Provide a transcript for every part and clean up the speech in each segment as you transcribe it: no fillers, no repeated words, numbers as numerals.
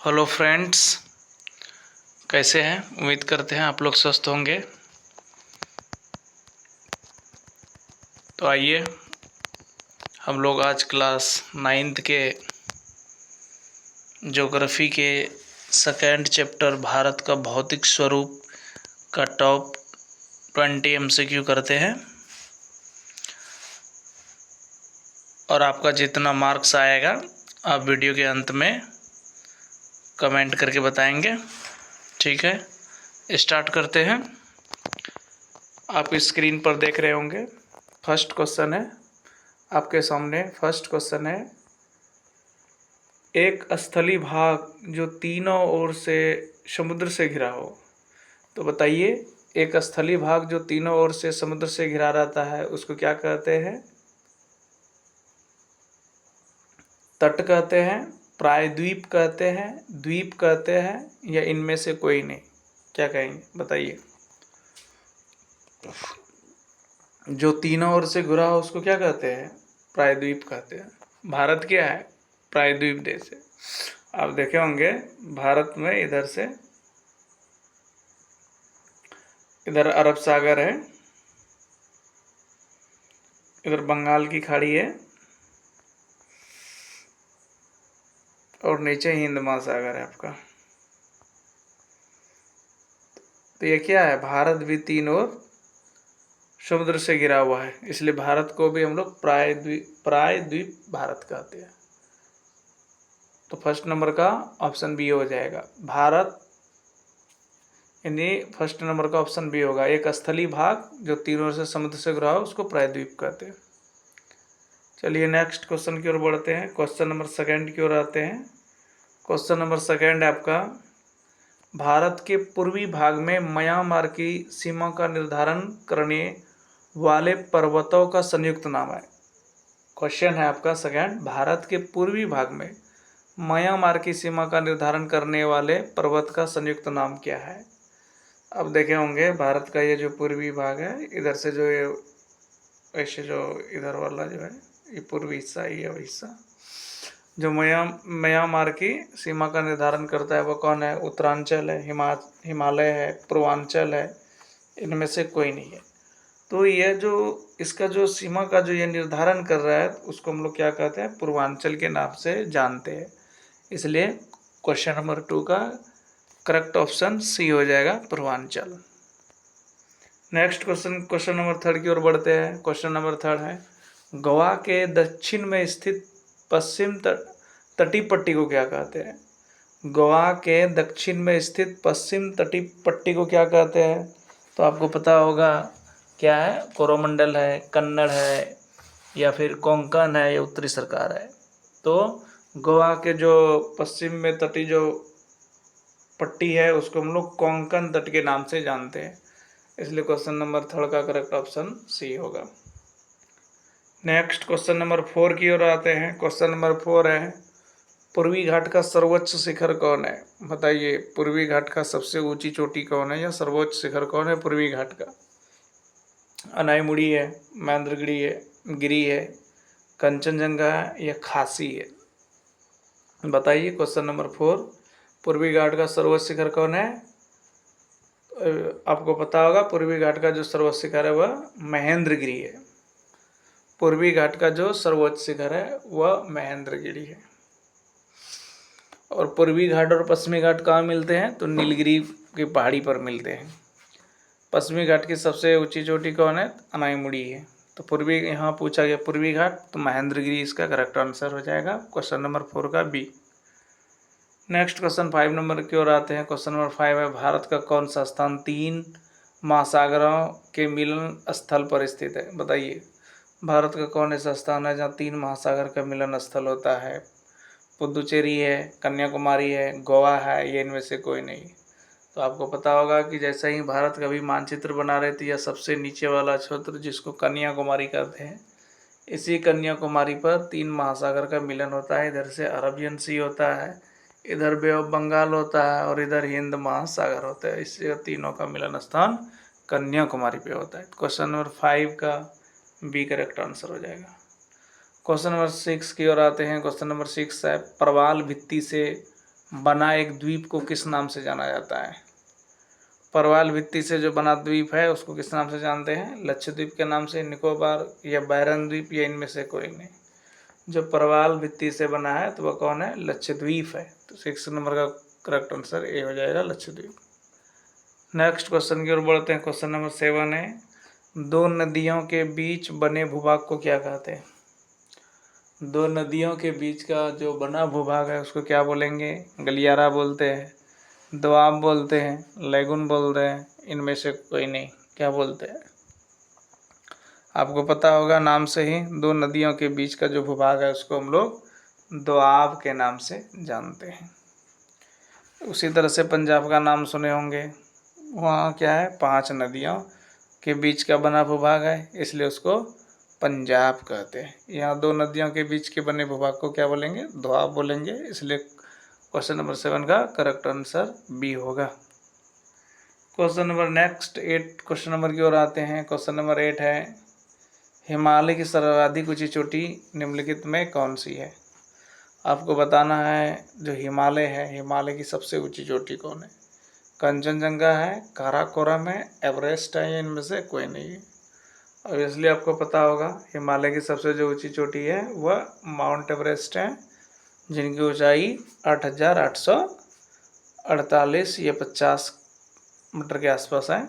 Hello friends, कैसे हैं? उम्मीद करते हैं आप लोग स्वस्थ होंगे। तो आइए हम लोग आज क्लास 9th के ज्योग्राफी के सेकेंड चैप्टर भारत का भौतिक स्वरूप का टॉप 20 MCQ करते हैं। और आपका जितना मार्क्स आएगा आप वीडियो के अंत में कमेंट करके बताएंगे। ठीक है, स्टार्ट करते हैं। आप स्क्रीन पर देख रहे होंगे, फर्स्ट क्वेश्चन है आपके सामने। फर्स्ट क्वेश्चन है, एक स्थलीय भाग जो तीनों ओर से समुद्र से घिरा हो। तो बताइए, एक स्थलीय भाग जो तीनों ओर से समुद्र से घिरा रहता है उसको क्या कहते हैं? तट कहते हैं, प्रायद्वीप कहते हैं, द्वीप कहते हैं, या इनमें से कोई नहीं? क्या कहेंगे बताइए। जो तीनों ओर से घिरा हो उसको क्या कहते हैं? प्रायद्वीप कहते हैं। भारत क्या है? प्रायद्वीप देश है। आप देखे होंगे भारत में इधर से इधर अरब सागर है, इधर बंगाल की खाड़ी है और नीचे हिंद महासागर है आपका। तो ये क्या है? भारत भी तीन ओर समुद्र से घिरा हुआ है, इसलिए भारत को भी हम लोग प्रायद्वीप भारत कहते हैं। तो फर्स्ट नंबर का ऑप्शन बी हो जाएगा, भारत। यानी फर्स्ट नंबर का ऑप्शन बी होगा। एक स्थलीय भाग जो तीनों ओर से समुद्र से घिरा हो उसको प्रायद्वीप कहते हैं। चलिए नेक्स्ट क्वेश्चन की ओर बढ़ते हैं। क्वेश्चन नंबर सेकंड की ओर आते हैं। क्वेश्चन नंबर सेकंड है आपका, भारत के पूर्वी भाग में म्यांमार की सीमा का निर्धारण करने वाले पर्वतों का संयुक्त नाम है। क्वेश्चन है आपका सेकंड, भारत के पूर्वी भाग में म्यांमार की सीमा का निर्धारण करने वाले पर्वत का संयुक्त नाम क्या है? अब देखे होंगे भारत का ये जो पूर्वी भाग है, इधर से जो ये ऐसे जो इधर वाला जो है ये पूर्वी हिस्सा, ये हिस्सा जो म्यांमार की सीमा का निर्धारण करता है वो कौन है? उत्तरांचल है, हिमालय है, पूर्वांचल है, इनमें से कोई नहीं है। तो यह जो इसका जो सीमा का जो ये निर्धारण कर रहा है उसको हम लोग क्या कहते हैं? पूर्वांचल के नाम से जानते हैं। इसलिए क्वेश्चन नंबर 2 का करेक्ट ऑप्शन सी हो जाएगा, पूर्वांचल। नेक्स्ट क्वेश्चन नंबर 3 की ओर बढ़ते हैं। क्वेश्चन नंबर 3 है, गोवा के दक्षिण में स्थित पश्चिम तटीय पट्टी को क्या कहते हैं? गोवा के दक्षिण में स्थित पश्चिम तटीय पट्टी को क्या कहते हैं? तो आपको पता होगा क्या है? कोरोमंडल है, कन्नड़ है, या फिर कोंकण है, या उत्तरी सरकार है। तो गोवा के जो पश्चिम में तटीय जो पट्टी है उसको हम लोग कोंकण तट के नाम से जानते हैं। इसलिए क्वेश्चन नंबर 3 का करेक्ट ऑप्शन सी होगा। नेक्स्ट क्वेश्चन नंबर 4 की ओर आते हैं। क्वेश्चन नंबर 4 है, पूर्वी घाट का सर्वोच्च शिखर कौन है? बताइए, पूर्वी घाट का सबसे ऊंची चोटी कौन है या सर्वोच्च शिखर कौन है पूर्वी घाट का? अनाईमुड़ी है, महेंद्रगिरी है, गिरी है, कंचनजंगा है, या खासी है? बताइए क्वेश्चन नंबर 4, पूर्वी घाट का सर्वोच्च शिखर कौन है? आपको पता होगा पूर्वी घाट का जो सर्वोच्च शिखर है वह महेंद्रगिरी है। पूर्वी घाट का जो सर्वोच्च शिखर है वह महेंद्रगिरी है। और पूर्वी घाट और पश्चिमी घाट कहाँ मिलते हैं? तो नीलगिरी की पहाड़ी पर मिलते हैं। पश्चिमी घाट की सबसे ऊंची चोटी कौन है? अनाईमुड़ी है। तो पूर्वी, यहाँ पूछा गया पूर्वी घाट, तो महेंद्रगिरी इसका करेक्ट आंसर हो जाएगा, क्वेश्चन नंबर 4 का बी। नेक्स्ट क्वेश्चन 5 नंबर की ओर आते हैं। क्वेश्चन नंबर 5 है, भारत का कौन सा स्थान 3 महासागरों के मिलन स्थल पर स्थित है? बताइए, भारत का कौन ऐसा स्थान है जहाँ 3 महासागर का मिलन स्थल होता है? पुदुचेरी है, कन्याकुमारी है, गोवा है, ये इनमें से कोई नहीं। तो आपको पता होगा कि जैसे ही भारत का भी मानचित्र बना रहे थे, यह सबसे नीचे वाला क्षेत्र जिसको कन्याकुमारी कहते हैं, इसी कन्याकुमारी पर 3 महासागर का मिलन होता है। इधर से अरबियन सी होता है, इधर बे ऑफ बंगाल होता है, और इधर हिंद महासागर होता है। इससे तीनों का मिलन स्थान कन्याकुमारी पे होता है। क्वेश्चन नंबर 5 का बी करेक्ट आंसर हो जाएगा। क्वेश्चन नंबर 6 की ओर आते हैं। क्वेश्चन नंबर 6 है, प्रवाल भित्ति से बना एक द्वीप को किस नाम से जाना जाता है? परवाल भित्ति से जो बना द्वीप है उसको किस नाम से जानते हैं? लक्षद्वीप के नाम से, निकोबार या बैरन द्वीप, या इनमें से कोई नहीं। जो परवाल भित्ति से बना है तो वह कौन है? लक्षद्वीप है। तो 6 नंबर का करेक्ट आंसर ए हो जाएगा, लक्षद्वीप। नेक्स्ट क्वेश्चन की ओर बढ़ते हैं। क्वेश्चन नंबर 7 है, दो नदियों के बीच बने भूभाग को क्या कहते हैं? दो नदियों के बीच का जो बना भूभाग है उसको क्या बोलेंगे? गलियारा बोलते हैं, दोआब बोलते हैं, लैगून बोलते हैं, इनमें से कोई नहीं। क्या बोलते हैं? आपको पता होगा नाम से ही, दो नदियों के बीच का जो भूभाग है उसको हम लोग दोआब के नाम से जानते हैं। उसी तरह से पंजाब का नाम सुने होंगे, वहाँ क्या है? 5 नदियों के बीच का बना भूभाग है, इसलिए उसको पंजाब कहते हैं। यहाँ 2 नदियों के बीच के बने भूभाग को क्या बोलेंगे? दोआब बोलेंगे, इसलिए क्वेश्चन नंबर 7 का करेक्ट आंसर बी होगा। Question number next 8 question number की ओर आते हैं। क्वेश्चन नंबर 8 है, हिमालय की सर्वाधिक ऊंची चोटी निम्नलिखित में कौन सी है? आपको बताना है जो हिमालय है, हिमालय की सबसे ऊंची चोटी कौन है? कंचनजंगा है, काराकोरम है, एवरेस्ट है, या इनमें से कोई नहीं है। और इसलिए आपको पता होगा हिमालय की सबसे जो ऊंची चोटी है वह माउंट एवरेस्ट है, जिनकी ऊंचाई 8,848 या 50 मीटर के आसपास है।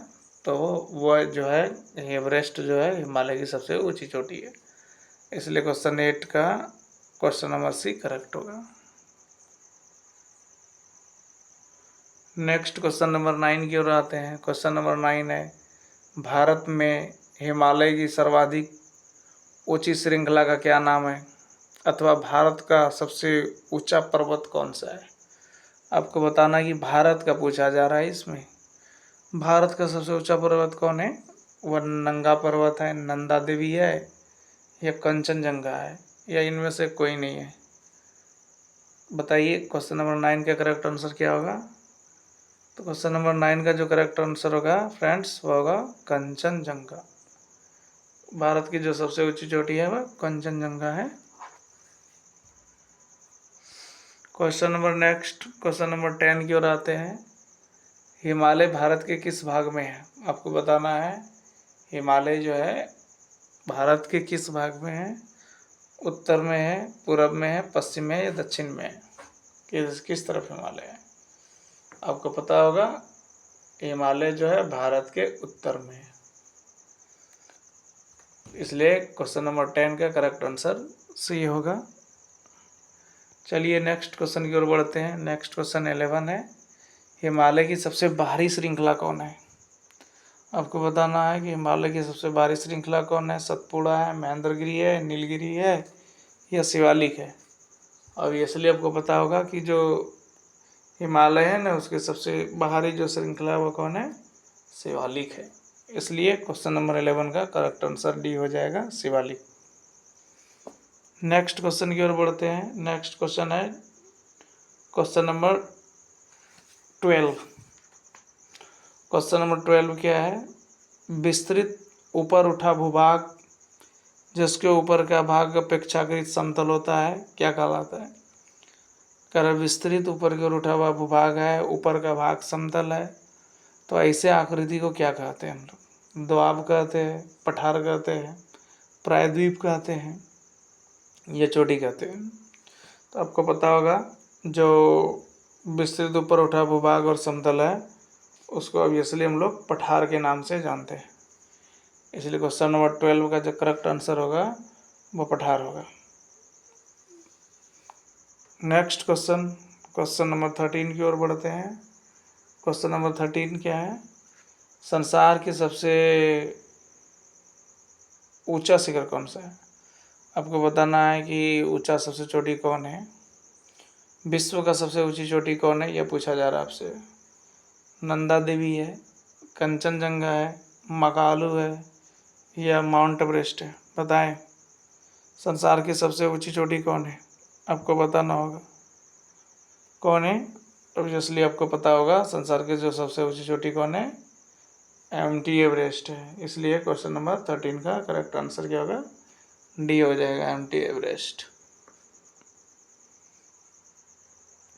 तो वह जो है एवरेस्ट जो है हिमालय की सबसे ऊंची चोटी है, इसलिए क्वेश्चन 8 का क्वेश्चन नंबर सी करेक्ट होगा। नेक्स्ट क्वेश्चन नंबर 9 की ओर आते हैं। क्वेश्चन नंबर 9 है, भारत में हिमालय की सर्वाधिक ऊंची श्रृंखला का क्या नाम है? अथवा भारत का सबसे ऊंचा पर्वत कौन सा है? आपको बताना कि भारत का पूछा जा रहा है इसमें। भारत का सबसे ऊंचा पर्वत कौन है? वह नंगा पर्वत है, नंदा देवी है, या कंचनजंगा है, या इनमें से कोई नहीं है। बताइए क्वेश्चन नंबर 9 का करेक्ट आंसर क्या होगा? तो क्वेश्चन नंबर 9 का जो करेक्ट आंसर होगा फ्रेंड्स वो होगा कंचनजंगा। भारत की जो सबसे ऊंची चोटी है वह कंचनजंगा है। क्वेश्चन नंबर 10 की ओर आते हैं। हिमालय भारत के किस भाग में है? आपको बताना है हिमालय जो है भारत के किस भाग में है? उत्तर में है, पूरब में है, पश्चिम में है, या दक्षिण में है? किस तरफ हिमालय है? आपको पता होगा हिमालय जो है भारत के उत्तर में है, इसलिए क्वेश्चन नंबर 10 का करेक्ट आंसर सी होगा। चलिए नेक्स्ट क्वेश्चन की ओर बढ़ते हैं। नेक्स्ट क्वेश्चन 11 है, हिमालय की सबसे बाहरी श्रृंखला कौन है? आपको बताना है कि हिमालय की सबसे बाहरी श्रृंखला कौन है? सतपुड़ा है, महेंद्रगिरी है, नीलगिरी है, या शिवालिक है? और इसलिए आपको पता होगा कि जो हिमालय है ना उसके सबसे बाहरी जो श्रृंखला है वो कौन है? शिवालिक है, इसलिए क्वेश्चन नंबर 11 का करेक्ट आंसर डी हो जाएगा, शिवालिक। नेक्स्ट क्वेश्चन की ओर बढ़ते हैं। नेक्स्ट क्वेश्चन है क्वेश्चन नंबर 12। क्वेश्चन नंबर 12 क्या है? विस्तृत ऊपर उठा भूभाग जिसके ऊपर का भाग अपेक्षाकृत समतल होता है क्या कहलाता है? कर विस्तृत ऊपर की ओर उठा हुआ भूभाग है, ऊपर का भाग समतल है, तो ऐसे आकृति को क्या कहते हैं हम लोग? दोआब कहते हैं, पठार कहते हैं, प्रायद्वीप कहते हैं, या चोटी कहते हैं? तो आपको पता होगा जो विस्तृत ऊपर उठा भूभाग और समतल है उसको ऑब्वियसली हम लोग पठार के नाम से जानते हैं, इसलिए क्वेश्चन नंबर 12 का जो करेक्ट आंसर होगा वो पठार होगा। नेक्स्ट क्वेश्चन नंबर 13 की ओर बढ़ते हैं। क्वेश्चन नंबर 13 क्या है? संसार के सबसे ऊंचा शिखर कौन सा है? आपको बताना है कि ऊंचा सबसे चोटी कौन है, विश्व का सबसे ऊंची चोटी कौन है, यह पूछा जा रहा है आपसे। नंदा देवी है, कंचनजंगा है, मकालू है, या माउंट एवरेस्ट है? बताएं संसार की सबसे ऊंची चोटी कौन है? आपको बताना होगा कौन है। ऑब्वियसली आपको पता होगा संसार की जो सबसे ऊंची चोटी कौन है? एमटी एवरेस्ट है, इसलिए क्वेश्चन नंबर 13 का करेक्ट आंसर क्या होगा? डी हो जाएगा, एमटी एवरेस्ट।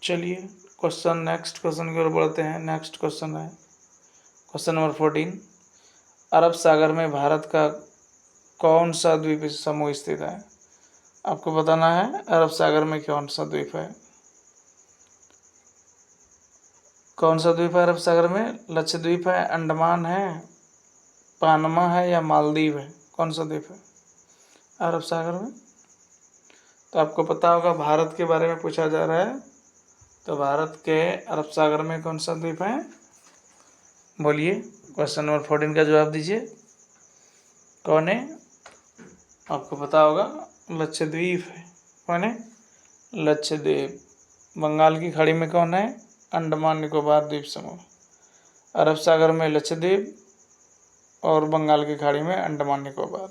चलिए नेक्स्ट क्वेश्चन की ओर बढ़ते हैं। नेक्स्ट क्वेश्चन है क्वेश्चन नंबर 14। अरब सागर में भारत का कौन सा द्वीप समूह स्थित है? आपको बताना है अरब सागर में कौन सा द्वीप है। कौन सा द्वीप है अरब सागर में? लक्षद्वीप है, अंडमान है, पानमा है या मालदीव है? कौन सा द्वीप है अरब सागर में? तो आपको पता होगा भारत के बारे में पूछा जा रहा है, तो भारत के अरब सागर में कौन सा द्वीप है? बोलिए, क्वेश्चन नंबर 14 का जवाब दीजिए। कौन है? आपको पता होगा लक्षद्वीप है। कौन है? लक्षद्वीप। बंगाल की खाड़ी में कौन है? अंडमान निकोबार द्वीप समूह। अरब सागर में लक्षद्वीप और बंगाल की खाड़ी में अंडमान निकोबार।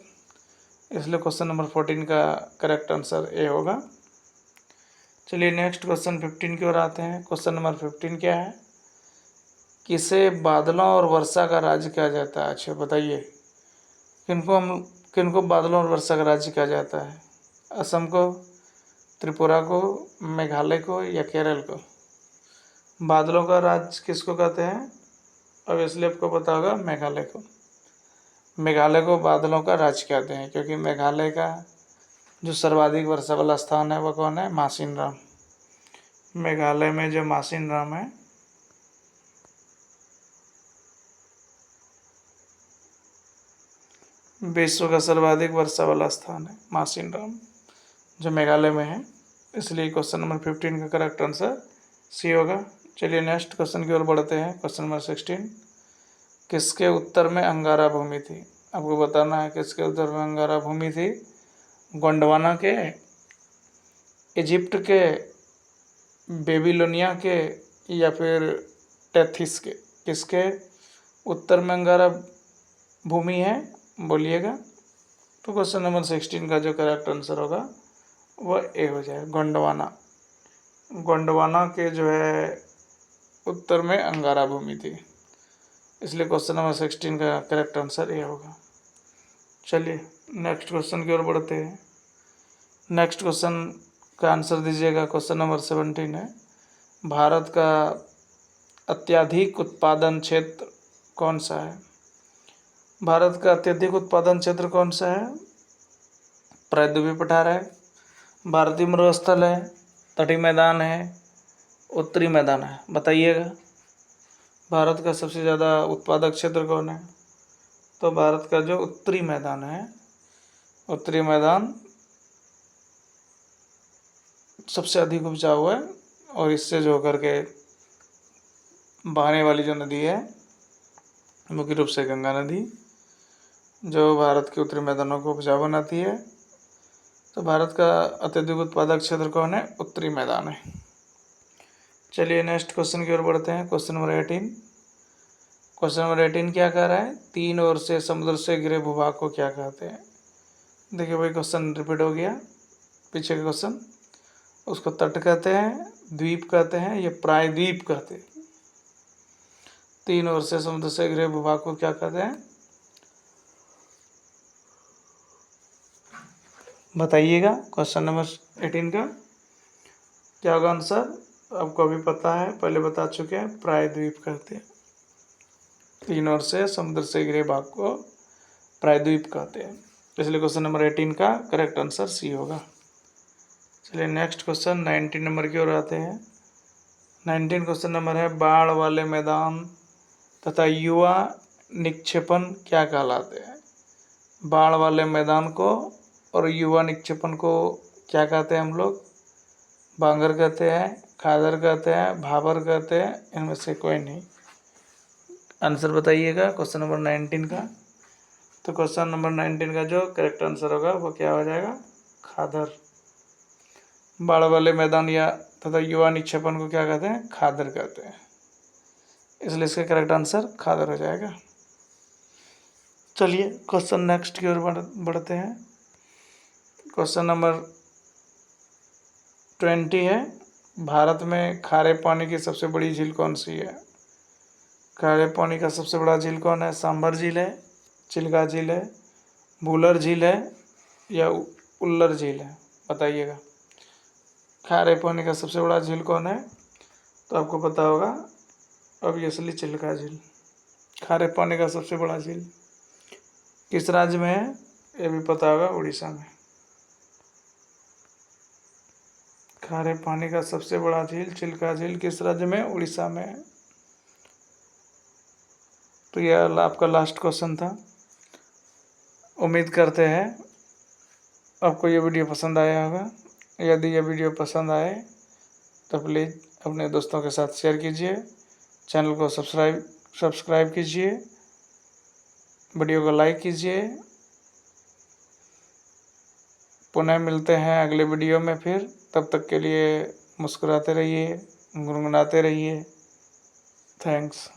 इसलिए क्वेश्चन नंबर 14 का करेक्ट आंसर ए होगा। चलिए नेक्स्ट क्वेश्चन 15 की ओर आते हैं। क्वेश्चन नंबर 15 क्या है? किसे बादलों और वर्षा का राज्य कहा जाता है? अच्छा बताइए, किनको बादलों और वर्षा का राज्य कहा जाता है? असम को, त्रिपुरा को, मेघालय को या केरल को? बादलों का राज्य किसको कहते हैं? अब इसलिए आपको पता होगा मेघालय को। मेघालय को बादलों का राज्य कहते हैं क्योंकि मेघालय का जो सर्वाधिक वर्षा वाला स्थान है वो कौन है? मासिनराम। मेघालय में जो मासिनराम है विश्व का सर्वाधिक वर्षा वाला स्थान है मासिनराम, जो मेघालय में है। इसलिए क्वेश्चन नंबर 15 का करेक्ट आंसर सी होगा। चलिए नेक्स्ट क्वेश्चन की ओर बढ़ते हैं। Question number 16। किसके उत्तर में अंगारा भूमि थी? आपको बताना है किसके उत्तर में अंगारा भूमि थी। गोंडवाना के, इजिप्ट के, बेबीलोनिया के या फिर टेथिस के? किसके उत्तर में अंगारा भूमि है? बोलिएगा। तो क्वेश्चन नंबर 16 का जो करेक्ट आंसर होगा वह ए हो जाए, गोंडवाना। गोंडवाना के जो है उत्तर में अंगारा भूमि थी, इसलिए क्वेश्चन नंबर 16 का करेक्ट आंसर ए होगा। चलिए नेक्स्ट क्वेश्चन की ओर बढ़ते हैं। नेक्स्ट क्वेश्चन का आंसर दीजिएगा। क्वेश्चन नंबर 17 है, भारत का अत्यधिक उत्पादन क्षेत्र कौन सा है? भारत का अत्यधिक उत्पादन क्षेत्र कौन सा है? प्रायद्वीपीय पठार है, भारतीय मरुस्थल है, तटीय मैदान है, उत्तरी मैदान है? बताइएगा। भारत का सबसे ज़्यादा उत्पादक क्षेत्र कौन है? तो भारत का जो उत्तरी मैदान है, उत्तरी मैदान सबसे अधिक उपजाऊ है, और इससे जो होकर के बहने वाली जो नदी है मुख्य रूप से गंगा नदी, जो भारत के उत्तरी मैदानों को उपजाऊ बनाती है। तो भारत का अत्यधिक उत्पादक क्षेत्र कौन है? उत्तरी मैदान है। चलिए नेक्स्ट क्वेश्चन की ओर बढ़ते हैं। Question number 18। क्वेश्चन नंबर 18 क्या कह रहा है? तीन ओर से समुद्र से घिरे भूभाग को क्या कहते हैं? देखिए भाई क्वेश्चन रिपीट हो गया, पीछे का क्वेश्चन। उसको तट कहते हैं, द्वीप कहते हैं या प्रायद्वीप कहते हैं? तीन ओर से समुद्र से घिरे भूभाग को क्या कहते हैं? बताइएगा। क्वेश्चन नंबर 18 का क्या होगा आंसर? आपको अभी पता है, पहले बता चुके हैं, प्रायद्वीप कहते हैं। तीन ओर से समुद्र से घिरे भाग को प्रायद्वीप कहते हैं, इसलिए क्वेश्चन नंबर 18 का करेक्ट आंसर सी होगा। चलिए नेक्स्ट क्वेश्चन 19 नंबर की ओर आते हैं। 19 क्वेश्चन नंबर है, बाढ़ वाले मैदान तथा युवा निक्षेपण क्या कहलाते हैं? बाढ़ वाले मैदान को और युवा निक्षेपण को क्या कहते हैं हम लोग? बांगर कहते हैं, खादर कहते हैं, भाबर कहते हैं, इनमें से कोई नहीं। आंसर बताइएगा क्वेश्चन नंबर 19 का। तो क्वेश्चन नंबर 19 का जो करेक्ट आंसर होगा वो क्या हो जाएगा? खादर। बाढ़ वाले मैदान या तथा युवा निक्षेपण को क्या कहते हैं? खादर कहते हैं, इसलिए इसका करेक्ट आंसर खादर हो जाएगा। चलिए क्वेश्चन नेक्स्ट की ओर बढ़ते हैं। क्वेश्चन नंबर 20 है, भारत में खारे पानी की सबसे बड़ी झील कौन सी है? खारे पानी का सबसे बड़ा झील कौन है? सांभर झील है, चिल्का झील है, भूलर झील है या उल्लर झील है? बताइएगा। खारे पानी का सबसे बड़ा झील कौन है? तो आपको पता होगा ऑब्वियसली चिल्का झील। खारे पानी का सबसे बड़ा झील किस राज्य में है, ये भी पता होगा, उड़ीसा में। खारे पानी का सबसे बड़ा झील चिल्का झील किस राज्य में, उड़ीसा में है। तो यह आपका लास्ट क्वेश्चन था। उम्मीद करते हैं आपको ये वीडियो पसंद आया होगा। यदि ये वीडियो पसंद आए तो प्लीज़ अपने दोस्तों के साथ शेयर कीजिए, चैनल को सब्सक्राइब कीजिए, वीडियो को लाइक कीजिए। पुनः मिलते हैं अगले वीडियो में फिर, तब तक के लिए मुस्कुराते रहिए, गुनगुनाते रहिए। थैंक्स।